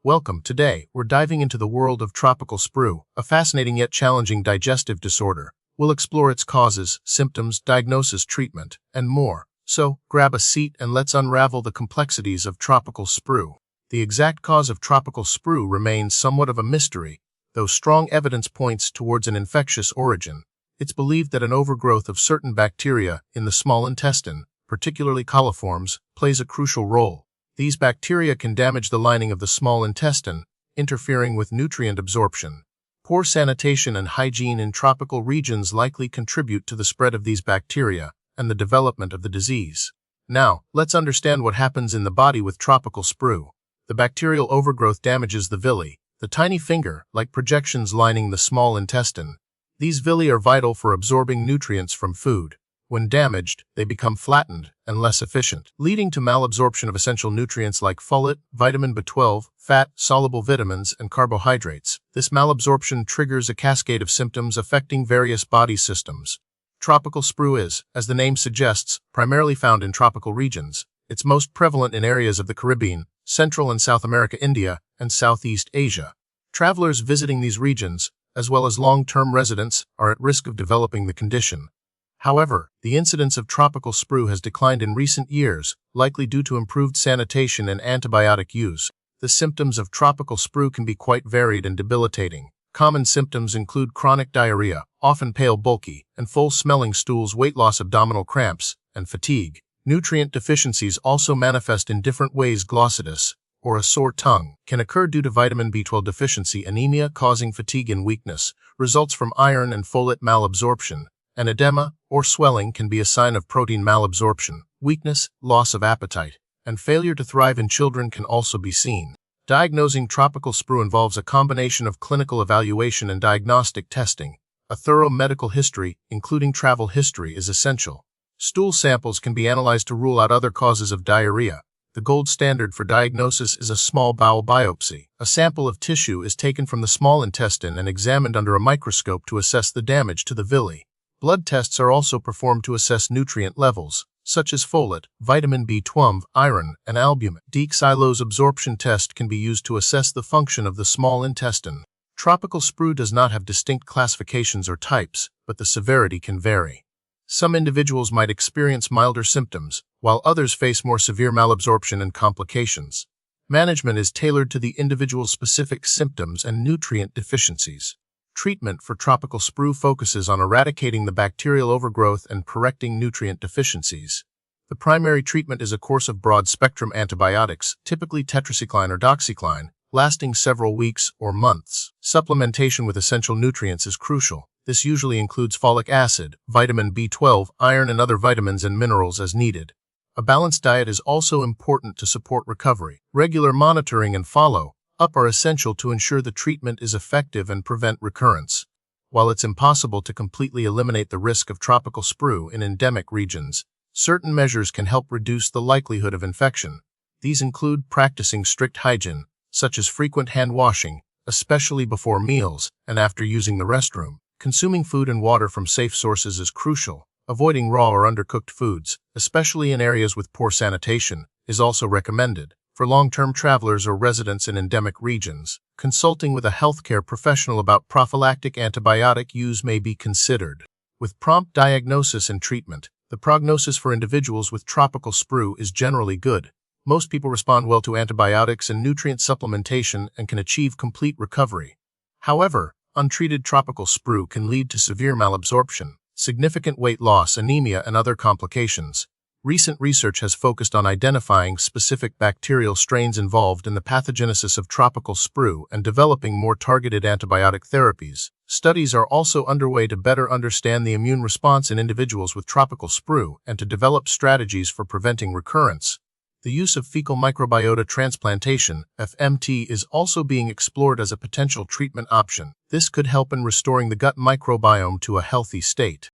Welcome. Today, we're diving into the world of tropical sprue, a fascinating yet challenging digestive disorder. We'll explore its causes, symptoms, diagnosis, treatment, and more. So, grab a seat and let's unravel the complexities of tropical sprue. The exact cause of tropical sprue remains somewhat of a mystery, though strong evidence points towards an infectious origin. It's believed that an overgrowth of certain bacteria in the small intestine, particularly coliforms, plays a crucial role. These bacteria can damage the lining of the small intestine, interfering with nutrient absorption. Poor sanitation and hygiene in tropical regions likely contribute to the spread of these bacteria and the development of the disease. Now, let's understand what happens in the body with tropical sprue. The bacterial overgrowth damages the villi, the tiny finger-like projections lining the small intestine. These villi are vital for absorbing nutrients from food. When damaged, they become flattened and less efficient, leading to malabsorption of essential nutrients like folate, vitamin B12, fat, soluble vitamins, and carbohydrates. This malabsorption triggers a cascade of symptoms affecting various body systems. Tropical sprue is, as the name suggests, primarily found in tropical regions. It's most prevalent in areas of the Caribbean, Central and South America, India, and Southeast Asia. Travelers visiting these regions, as well as long-term residents, are at risk of developing the condition. However, the incidence of tropical sprue has declined in recent years, likely due to improved sanitation and antibiotic use. The symptoms of tropical sprue can be quite varied and debilitating. Common symptoms include chronic diarrhea, often pale, bulky, and full-smelling stools, weight loss, abdominal cramps, and fatigue. Nutrient deficiencies also manifest in different ways. Glossitis, or a sore tongue, can occur due to vitamin B12 deficiency. Anemia causing fatigue and weakness results from iron and folate malabsorption. An edema, or swelling, can be a sign of protein malabsorption. Weakness, loss of appetite, and failure to thrive in children can also be seen. Diagnosing tropical sprue involves a combination of clinical evaluation and diagnostic testing. A thorough medical history, including travel history, is essential. Stool samples can be analyzed to rule out other causes of diarrhea. The gold standard for diagnosis is a small bowel biopsy. A sample of tissue is taken from the small intestine and examined under a microscope to assess the damage to the villi. Blood tests are also performed to assess nutrient levels, such as folate, vitamin B12, iron, and albumin. Decoder's absorption test can be used to assess the function of the small intestine. Tropical sprue does not have distinct classifications or types, but the severity can vary. Some individuals might experience milder symptoms, while others face more severe malabsorption and complications. Management is tailored to the individual's specific symptoms and nutrient deficiencies. Treatment for tropical sprue focuses on eradicating the bacterial overgrowth and correcting nutrient deficiencies. The primary treatment is a course of broad-spectrum antibiotics, typically tetracycline or doxycycline, lasting several weeks or months. Supplementation with essential nutrients is crucial. This usually includes folic acid, vitamin B12, iron, and other vitamins and minerals as needed. A balanced diet is also important to support recovery. Regular monitoring and follow-up are essential to ensure the treatment is effective and prevent recurrence. While it's impossible to completely eliminate the risk of tropical sprue in endemic regions, certain measures can help reduce the likelihood of infection. These include practicing strict hygiene, such as frequent hand washing, especially before meals and after using the restroom. Consuming food and water from safe sources is crucial. Avoiding raw or undercooked foods, especially in areas with poor sanitation, is also recommended. For long-term travelers or residents in endemic regions, consulting with a healthcare professional about prophylactic antibiotic use may be considered. With prompt diagnosis and treatment, the prognosis for individuals with tropical sprue is generally good. Most people respond well to antibiotics and nutrient supplementation and can achieve complete recovery. However, untreated tropical sprue can lead to severe malabsorption, significant weight loss, anemia, and other complications. Recent research has focused on identifying specific bacterial strains involved in the pathogenesis of tropical sprue and developing more targeted antibiotic therapies. Studies are also underway to better understand the immune response in individuals with tropical sprue and to develop strategies for preventing recurrence. The use of fecal microbiota transplantation, FMT, is also being explored as a potential treatment option. This could help in restoring the gut microbiome to a healthy state.